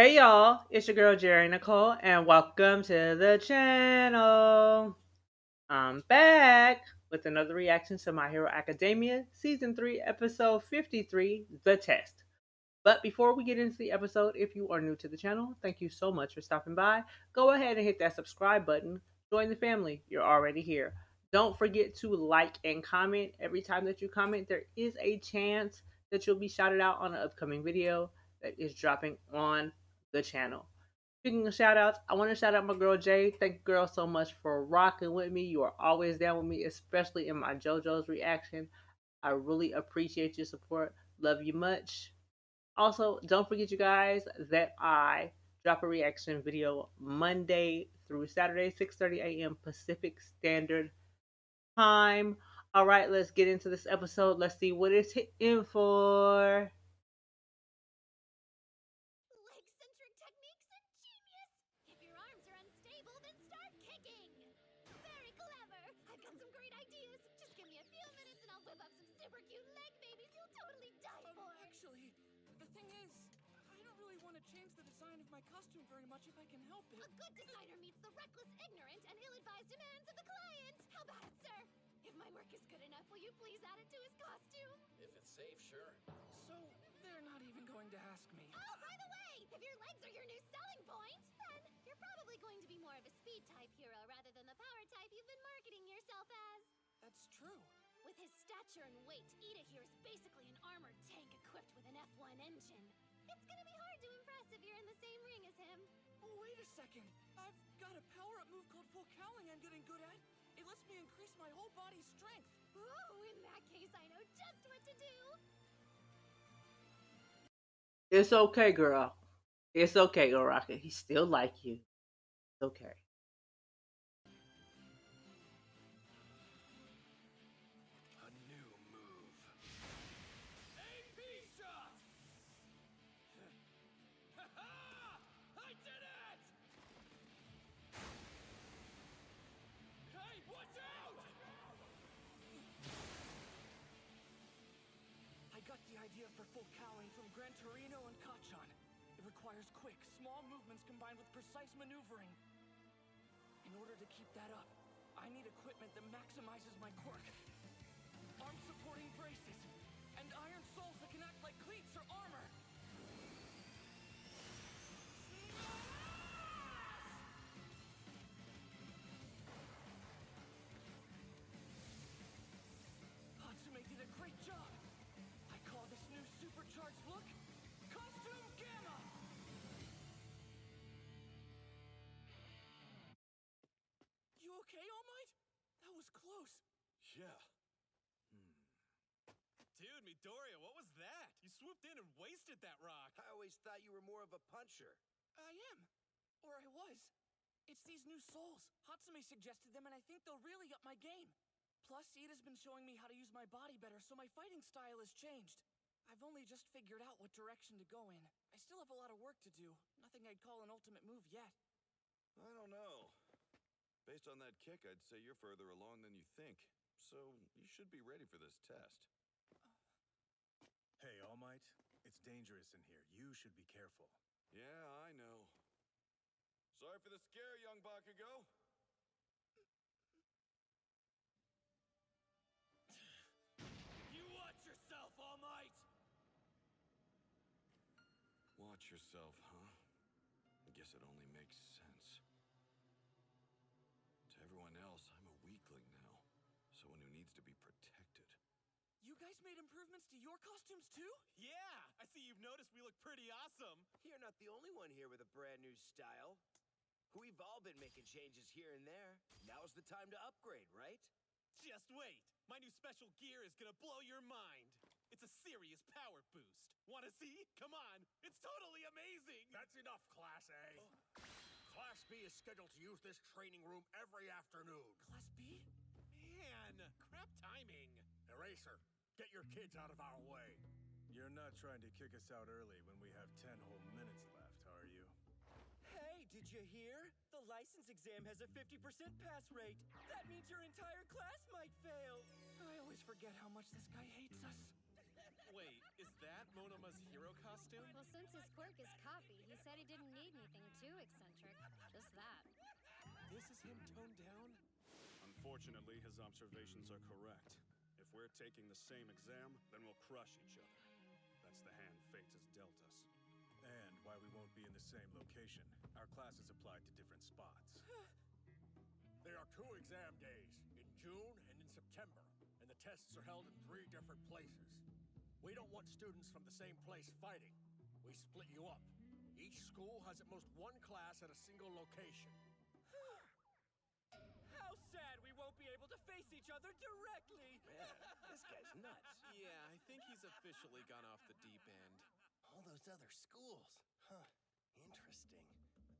Hey y'all, it's your girl Geri Nicole, and welcome to the channel. I'm back with another reaction to My Hero Academia Season 3, Episode 53, The Test. But before we get into the episode, if you are new to the channel, thank you so much for stopping by. Go ahead and hit that subscribe button. Join the family. You're already here. Don't forget to like and comment. Every time that you comment, there is a chance that you'll be shouted out on an upcoming video that is dropping on the channel. Speaking of shout outs, I want to shout out my girl Jay. Thank you, girl, so much for rocking with me. You are always down with me, especially in my JoJo's reaction. I really appreciate your support. Love you much. Also, don't forget, you guys, that I drop a reaction video Monday through Saturday, 6:30 a.m. Pacific Standard Time. All right, let's get into this episode. Let's see what it's hitting for. Leg-centric techniques and genius! If your arms are unstable, then start kicking! Very clever! I've got some great ideas. Just give me a few minutes and I'll whip up some super cute leg babies you'll totally die for! Actually, the thing is, I don't really want to change the design of my costume very much if I can help it. A good designer meets the reckless, ignorant, and ill-advised demands of the client! How about it, sir? If my work is good enough, will you please add it to his costume? If it's safe, sure. So, they're not even going to ask me. Oh, by the way, if your legs are your new selling point, then you're probably going to be more of a speed type hero rather than the power type you've been marketing yourself as. That's true. With his stature and weight, Ida here is basically an armored tank equipped with an F1 engine. It's gonna be hard to impress if you're in the same ring as him. Oh, wait a second. I've got a power-up move called full cowling I'm getting good at. It lets me increase my whole body's strength. Ooh, in that case, I know just what to do. It's okay, girl. It's okay, Rocket. He still like you. It's okay. A new move. AP shot! I did it! Hey, watch out! I got the idea for full cowling from Gran Torino and Kachan. It requires quick, small movements combined with precise maneuvering. In order to keep that up, I need equipment that maximizes my quirk. Arm-supporting braces, and iron soles that can act like cleats or armor. Hatsume did a great job. I call this new supercharged look Costume Gamma! You okay, All Might? That was close. Yeah. Dude, Midoriya, what was that? You swooped in and wasted that rock. I always thought you were more of a puncher. I am. Or I was. It's these new souls. Hatsume suggested them, and I think they'll really up my game. Plus, Ida's been showing me how to use my body better, so my fighting style has changed. I've only just figured out what direction to go in. I still have a lot of work to do. Nothing I'd call an ultimate move yet. I don't know. Based on that kick, I'd say you're further along than you think. So, you should be ready for this test. Hey, All Might, it's dangerous in here. You should be careful. Yeah, I know. Sorry for the scare, young Bakugo. You watch yourself, All Might! Watch yourself, huh? I guess it only makes sense. To everyone else, I'm a weakling now. Someone who needs to be protected. You guys made improvements to your costumes too? Yeah, I see you've noticed we look pretty awesome. You're not the only one here with a brand new style. We've all been making changes here and there. Now's the time to upgrade, right? Just wait. My new special gear is gonna blow your mind. It's a serious power boost. Wanna see? Come on. It's totally amazing. That's enough, Class A. Class B is scheduled to use this training room every afternoon. Class B? Man, crap timing. Eraser, get your kids out of our way. You're not trying to kick us out early when we have 10 whole minutes left, are you? Hey, did you hear? The license exam has a 50% pass rate. That means your entire class might fail. I always forget how much this guy hates us. Wait, is that Monoma's hero costume? Well, since his quirk is copy, he said he didn't need anything too eccentric. Just that. This is him toned down? Unfortunately, his observations are correct. If we're taking the same exam, then we'll crush each other. That's the hand fate has dealt us. And why we won't be in the same location. Our classes applied to different spots. There are 2 exam days, in June and in September, and the tests are held in 3 different places. We don't want students from the same place fighting. We split you up. Each school has at most 1 class at a single location. How sad we won't be able to face each other directly! Man, this guy's nuts. Yeah, I think he's officially gone off the deep end. All those other schools. Huh. Interesting.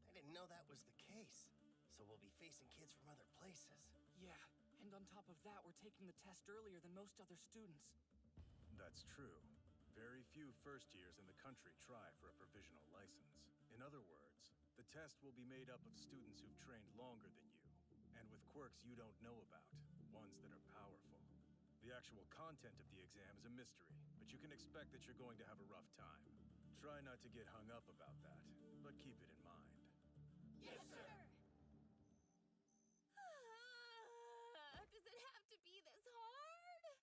I didn't know that was the case. So we'll be facing kids from other places. Yeah, and on top of that, we're taking the test earlier than most other students. That's true. Very few first years in the country try for a provisional license. In other words, the test will be made up of students who've trained longer than you, and with quirks you don't know about, ones that are powerful. The actual content of the exam is a mystery, but you can expect that you're going to have a rough time. Try not to get hung up about that, but keep it in mind. Yes, sir! Does it have to be this hard?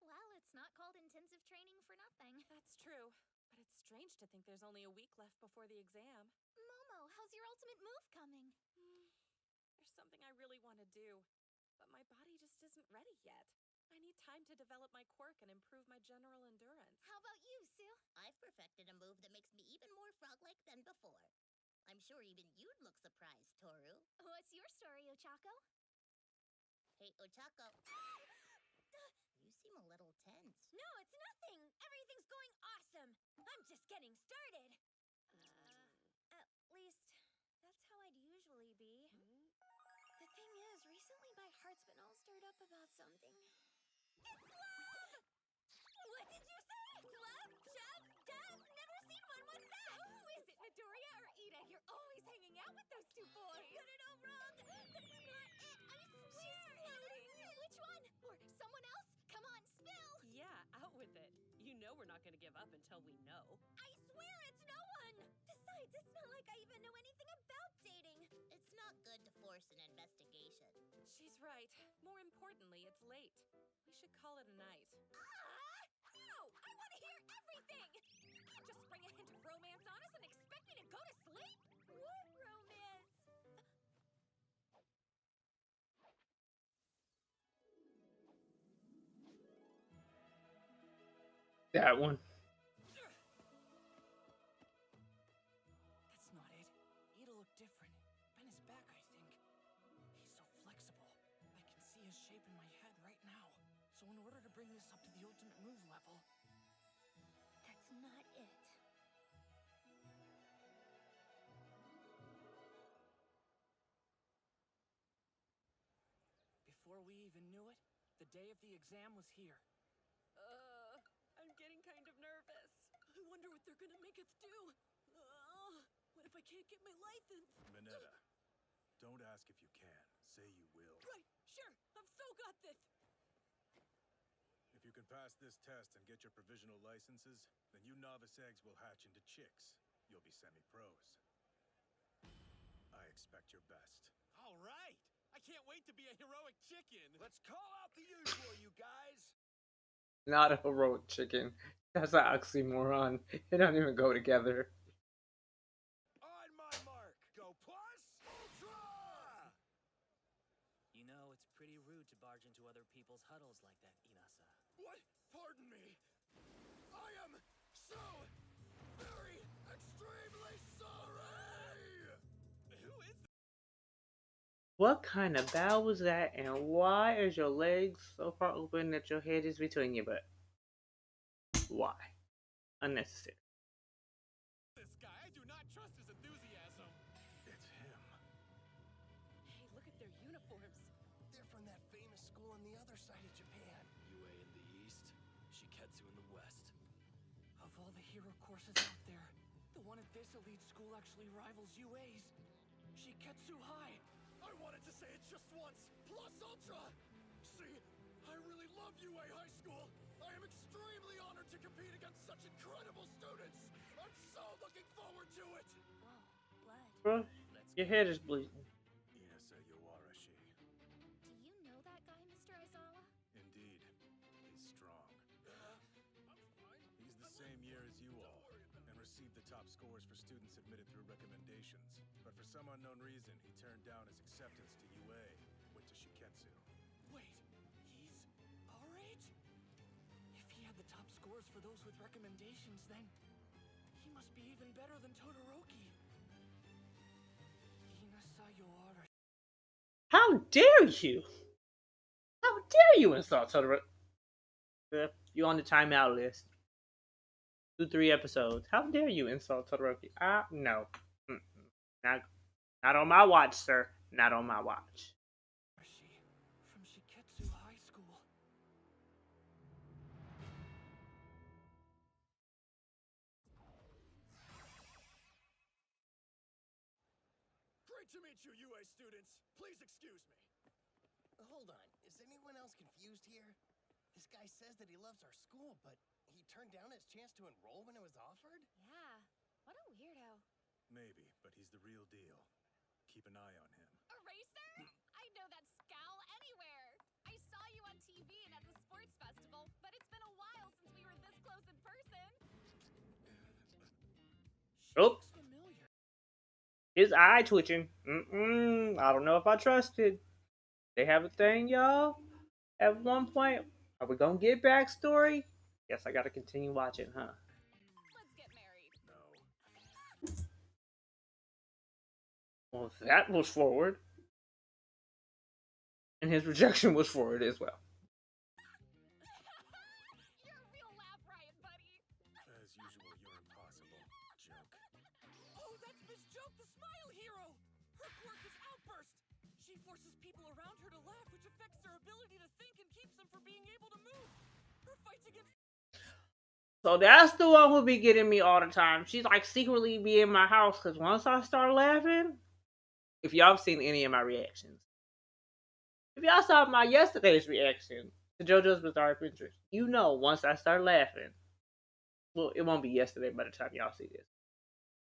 Well, it's not called intensive training for nothing. That's true, but it's strange to think there's only a week left before the exam. Momo, how's your ultimate move coming? There's something I really want to do, but my body just isn't ready yet. I need time to develop my quirk and improve my general endurance. How about you, Sue? I've perfected a move that makes me even more frog-like than before. I'm sure even you'd look surprised, Toru. What's your story, Ochako? Hey, Ochako. You seem a little tense. No, it's nothing. Everything's going awesome. I'm just getting started. At least, that's how I'd usually be. The thing is, recently my heart's been all stirred up about something. It's love! What did you say? Love? Chef? Death? Never seen one. What's that? Oh, is it Midoriya or Ida? You're always hanging out with those 2 boys. You got it all wrong. That's not it. I swear. She's floating. Which one? Or someone else? Come on, spill. Yeah, out with it. You know we're not going to give up until we know. I swear it's no one. Besides, it's not like I even know anything about dating. It's not good to force an investigation. She's right. More importantly, it's late. We should call it a night. No! I want to hear everything! You can't just spring a hint of romance on us and expect me to go to sleep? What romance? That one. That's not it. Ida looked different. Ben is back, I think. He's so flexible. I can see his shape in my head right now. So in order to bring this up to the ultimate move level... That's not it. Before we even knew it, the day of the exam was here. I'm getting kind of nervous. I wonder what they're gonna make us do. What if I can't get my license? Mineta, don't ask if you can. Say you will. Right, sure. I've so got this. If you can pass this test and get your provisional licenses, then you novice eggs will hatch into chicks. You'll be semi-pros. I expect your best. All right! I can't wait to be a heroic chicken! Let's call out the usual, you guys. Not a heroic chicken. That's an oxymoron. They don't even go together. On my mark. Go plus ultra! You know, it's pretty rude to barge into other people's huddles like that, Inasa. What? Pardon me. I am so very extremely sorry! Who is What kind of bow was that, and why is your legs so far open that your head is between your butt? Why? Unnecessary. this guy? I do not trust his enthusiasm! It's him. Hey, look at their uniforms. They're from that famous school on the other side of Japan. UA in the east, Shiketsu in the west. Of all the hero courses out there, the one at this elite school actually rivals UA's. Shiketsu High. I wanted to say it just once. Plus ultra! See, I really love UA High School. I am extremely extremely honored to compete against such incredible students. I'm so looking forward to it. Whoa, blood. Bro, your head is bleeding. Inasa Yowarashi. Do you know that guy, Mr. Aizawa? Indeed, he's strong. I'm fine. He's the same year as you all, and received the top scores for students admitted through recommendations. But for some unknown reason, he turned down his acceptance to UA, went to Shiketsu. Wait, he's our age? If he had the top scores for those with recommendations, then he must be even better than Todoroki. Inasayoara. How dare you? How dare you insult Todoroki? You on the timeout list. 2-3 episodes. How dare you insult Todoroki? No. Not on my watch, sir. Not on my watch. From Shiketsu High School. Great to meet you, UA students. Please excuse me. Hold on, is anyone else confused here? This guy says that he loves our school, but he turned down his chance to enroll when it was offered? Yeah, what a weirdo. Maybe, but he's the real deal. Keep an eye on him. Eraser? I know that scowl anywhere. I saw you on TV and at the sports festival, but it's been a while since we were this close in person. Oh, Looks familiar. his eye twitching. I don't know if I trust it. They have a thing, y'all. At one point, are we gonna get backstory? Guess I gotta continue watching, huh? Let's get married. No. Well, that was forward. And his rejection was forward as well. You're a real laugh riot, buddy. As usual, you're impossible. Joke. Oh, that's Miss Joke, the smile hero! Her quirk is Outburst! She forces people around her to laugh, which affects their ability to think and keeps them from being able to move. Her fights against... So that's the one who be getting me all the time. She's like secretly be in my house because once I start laughing, if y'all have seen any of my reactions, if y'all saw my yesterday's reaction to JoJo's Bizarre Adventures, you know once I start laughing, well, it won't be yesterday by the time y'all see this.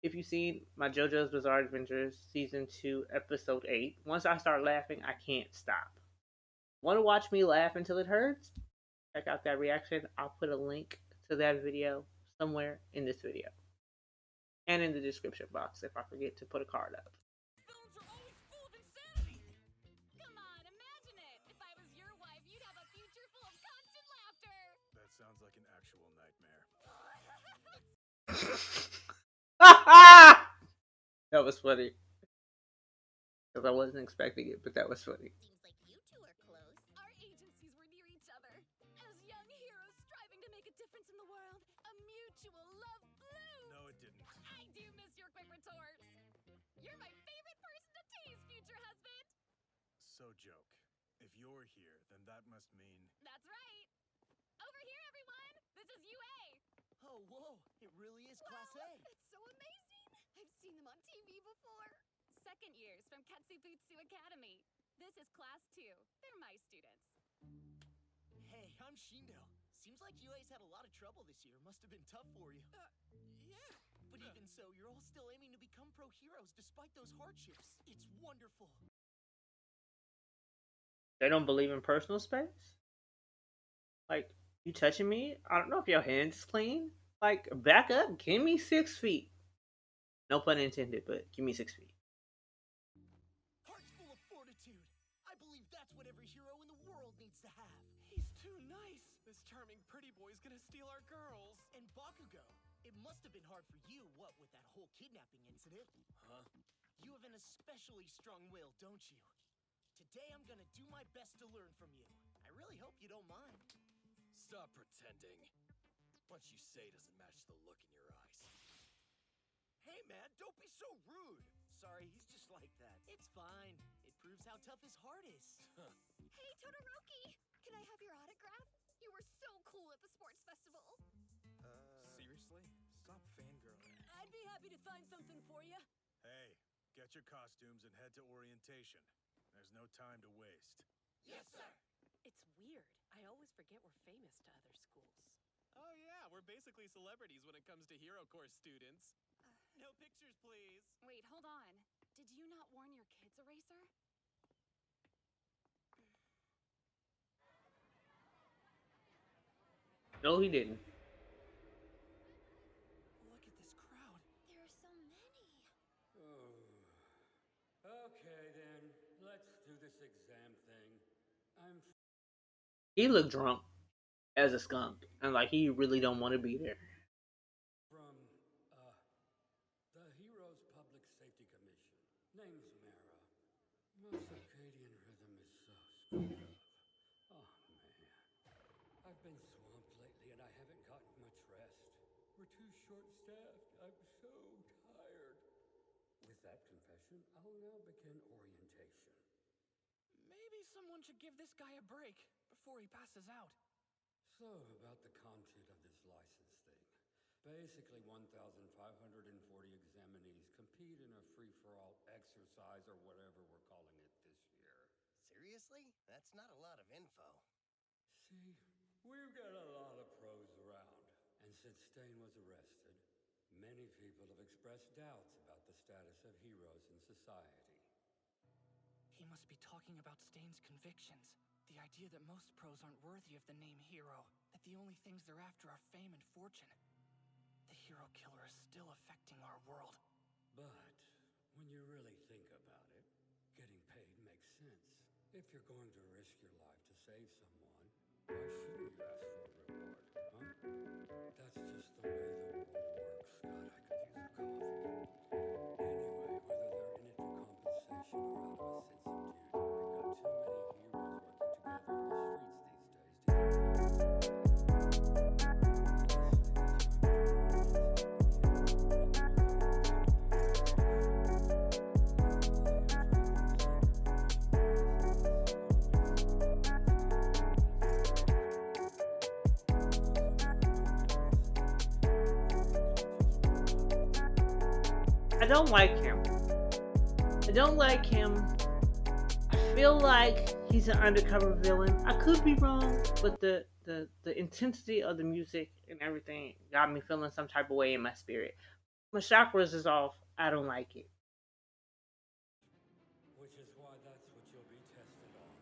If you've seen my JoJo's Bizarre Adventures Season 2, Episode 8, once I start laughing, I can't stop. Want to watch me laugh until it hurts? Check out that reaction. I'll put a link to that video somewhere in this video. And in the description box if I forget to put a card up. Films are always full of insanity! Come on, imagine it. If I was your wife, you'd have a future full of constant laughter. That sounds like an actual nightmare. That was funny. Because I wasn't expecting it, but that was funny. Seems like you two are close. Our agencies were near each other. As young heroes striving to make a difference in the world, a mutual love bloomed. No, it didn't. I do miss your quick retorts. You're my favorite person to tease, future husband. So, Joke, if you're here, then that must mean... That's right. Over here, everyone. This is UA. Oh, whoa, it really is Class A. It's so amazing. I've seen them on TV before. Second years from Katsubutsu Academy. This is Class 2. They're my students. Hey, I'm Shindo. Seems like UA's had a lot of trouble this year. Must have been tough for you. Yeah. But even so, you're all still aiming to become pro heroes despite those hardships. It's wonderful. They don't believe in personal space? Like, you touching me? I don't know if your hand's clean. Like, back up. Give me 6 feet. No pun intended, but give me 6 feet. Hearts full of fortitude. I believe that's what every hero in the world needs to have. He's too nice. This charming pretty boy's gonna steal our girls. And Bakugo, it must have been hard for you, what, with that whole kidnapping incident? Huh? You have an especially strong will, don't you? Today I'm gonna do my best to learn from you. I really hope you don't mind. Stop pretending. What you say doesn't match the look in your eyes. Hey man, don't be so rude. Sorry, he's just like that. It's fine. It proves how tough his heart is. Hey, Todoroki! Can I have your autograph? You were so cool at the sports festival. Seriously? Stop fangirling. I'd be happy to find something for you. Hey, get your costumes and head to orientation. There's no time to waste. Yes, sir. It's weird. I always forget we're famous to other schools. Oh yeah, we're basically celebrities when it comes to Hero Course students. No pictures, please. Wait, hold on. Did you not warn your kids, Eraser? No, he didn't. Look at this crowd. There are so many. Okay, then. Let's do this exam thing. I'm He looked drunk as a skunk, and like he really don't want to be there. from, the Heroes Public Safety Commission. Name's Mara. My circadian rhythm is so screwed up. Oh, man. I've been swamped lately and I haven't gotten much rest. We're too short-staffed. I'm so tired. With that confession, I'll now begin orientation. Maybe someone should give this guy a break before he passes out. So, about the content of this license thing. Basically, 1,540 examinees compete in a free-for-all exercise or whatever we're calling it this year. Seriously? That's not a lot of info. See, we've got a lot of pros around. And since Stain was arrested, many people have expressed doubts about the status of heroes in society. He must be talking about Stain's convictions. The idea that most pros aren't worthy of the name hero, that the only things they're after are fame and fortune. The hero killer is still affecting our world. But when you really think about it, getting paid makes sense. If you're going to risk your life to save someone, why shouldn't you ask for a reward, huh? That's just the way the world works. God, I could use a coffee. Anyway, whether they're in it for compensation or out of a sense of duty, we've got too many heroes working together in the streets these days to I don't like him. I don't like him. I feel like he's an undercover villain. I could be wrong, but the intensity of the music and everything got me feeling some type of way in my spirit. My chakras is off. I don't like it. which is why that's what you'll be tested on.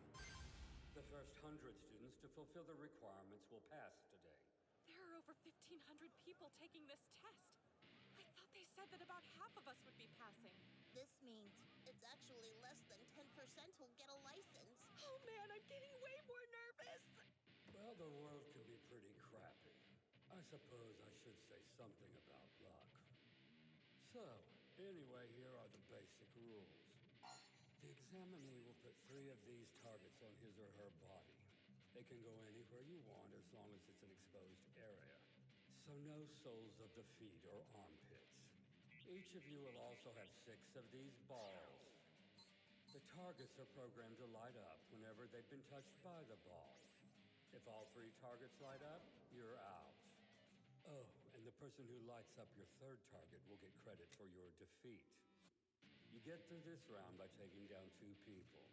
The first 100 students to fulfill the requirements will pass today. There are over 1,500 people taking this test. I thought they said that about half of us would be passing. This means it's actually less than 10% who'll get a license. Oh man, I'm getting way more nervous. Well, the world can be pretty crappy. I suppose I should say something about luck. So, anyway, here are the basic rules. The examinee will put 3 of these targets on his or her body. They can go anywhere you want as long as it's an exposed area. So no soles of the feet or armpits. Each of you will also have 6 of these balls. The targets are programmed to light up whenever they've been touched by the ball. If all 3 targets light up, you're out. Oh, and the person who lights up your 3rd target will get credit for your defeat. You get through this round by taking down 2 people.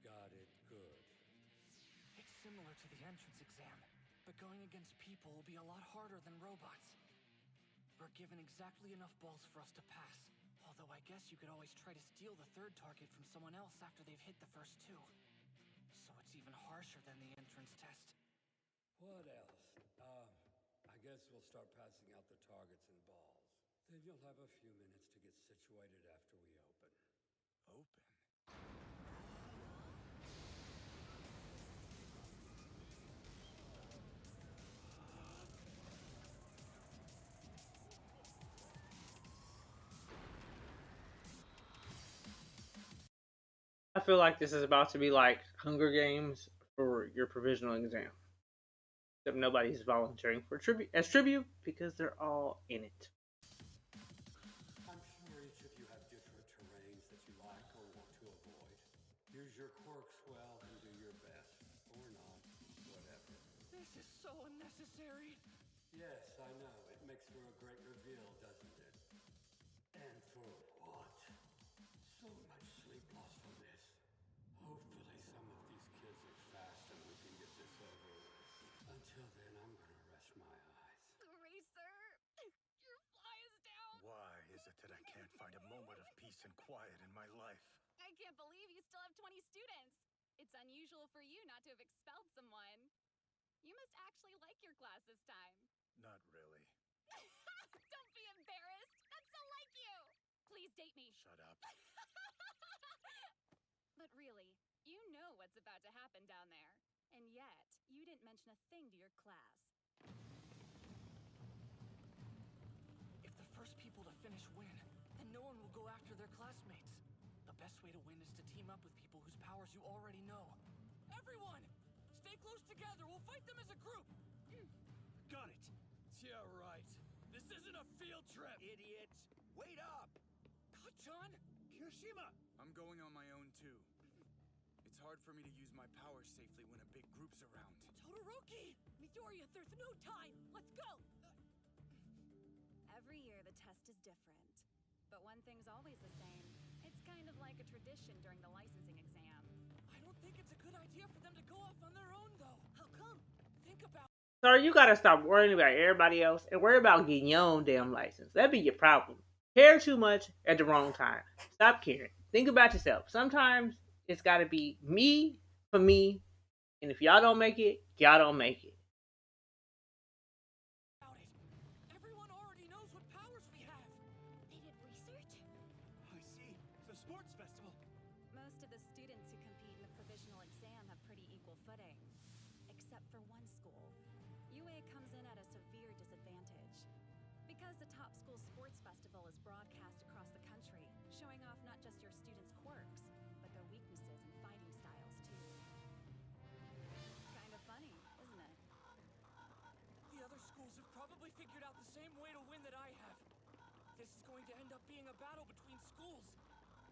Got it? Good. It's similar to the entrance exam, but going against people will be a lot harder than robots. We're given exactly enough balls for us to pass, although I guess you could always try to steal the 3rd target from someone else after they've hit the first 2. So it's even harsher than the entrance test. What else? I guess we'll start passing out the targets and balls. Then you'll have a few minutes to get situated after we open. Open? I feel like this is about to be like Hunger Games for your provisional exam. Except nobody's volunteering for tribute because they're all in it. I'm sure each of you have different terrains that you like or want to avoid. Use your quirks well and do your best. Or not. Whatever. This is so unnecessary. Yes, I know. It makes for a great reveal, doesn't it? And for what? So much sleep lost on this. Hopefully some of these kids are fast and we can get this over with. Until then, I'm gonna rest my peace and quiet in my life. I can't believe you still have 20 students. It's unusual for you not to have expelled someone. You must actually like your class this time. Not really. Don't be embarrassed. That's so like you. Please date me. Shut up. But really, you know what's about to happen down there. And yet, you didn't mention a thing to your class. If the first people to finish win, then no one will go after their classmates. The best way to win is to team up with people whose powers you already know. Everyone! Stay close together! We'll fight them as a group! Got it. Yeah, right. This isn't a field trip, idiot. Wait up. Kachan? Kirishima! I'm going on my own too. It's hard for me to use my powers safely when a big group's around. Todoroki! Midoriya, there's no time! Let's go! Every year the test is different. But one thing's always the same. It's kind of like a tradition during the licensing exam. I don't think it's a good idea for them to go off on their own, though. How come? Think about Sir, you gotta stop worrying about everybody else and worry about getting your own damn license. That'd be your problem. Care too much at the wrong time. Stop caring. Think about yourself. Sometimes it's gotta be me for me, and if y'all don't make it, y'all don't make it. it. Everyone already knows what powers we have. They did research? I see. The sports festival. Most of the students who compete in the provisional exam have pretty equal footing. Except for one school. UA comes in at a severe disadvantage. Because the top school sports festival is broadcast across the country, showing off not just your students' quirks, but their weaknesses and fighting styles too. Kind of funny, isn't it? The other schools have probably figured out the same way to win that I have. This is going to end up being a battle between schools.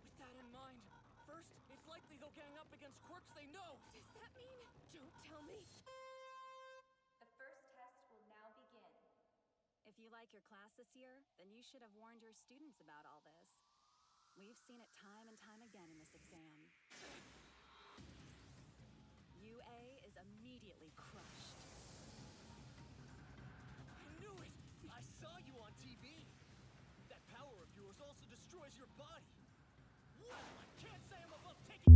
With that in mind, first, it's likely they'll gang up against quirks they know. Does that mean? Don't tell me. The first test will now begin. If you like your class this year, then you should have warned your students about all this. We've seen it time and time again in this exam. UA is immediately crushed. I knew it! I saw you on TV. That power of yours also destroys your body. Well, I can't say I'm above taking.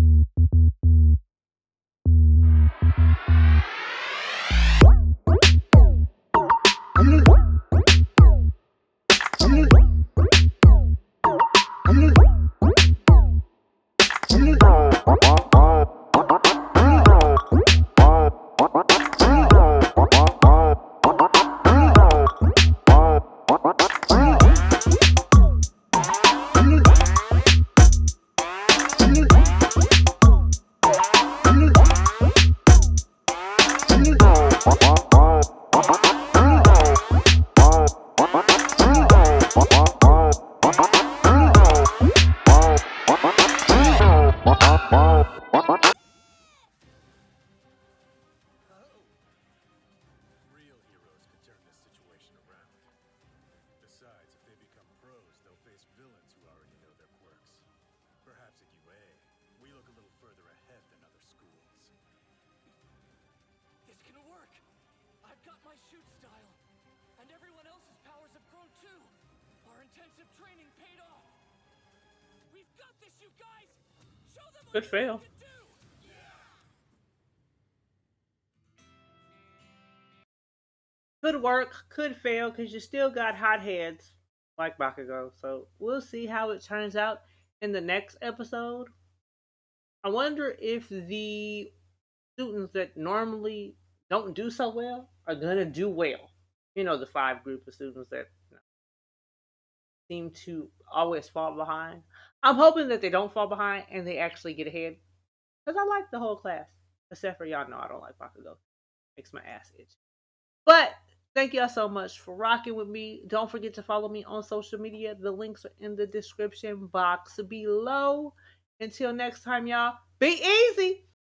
Real heroes could turn this situation around. Besides, if they become pros, they'll face villains who already know their quirks. Perhaps at UA, we look a little further ahead than other schools. This can work! I've got my shoot style. And everyone else's powers have grown too. Our intensive training paid off. We've got this, you guys! Show them what Good fail. we can do! Could work, could fail, because you still got hot heads like Bakugo. So we'll see how it turns out in the next episode. I wonder if the students that normally don't do so well are gonna do well. You know, the five group of students that seem to always fall behind. I'm hoping that they don't fall behind and they actually get ahead. Because I like the whole class. Except for y'all know I don't like Bakugo. Makes my ass itch. But thank y'all so much for rocking with me. Don't forget to follow me on social media. The links are in the description box below. Until next time, y'all, be easy.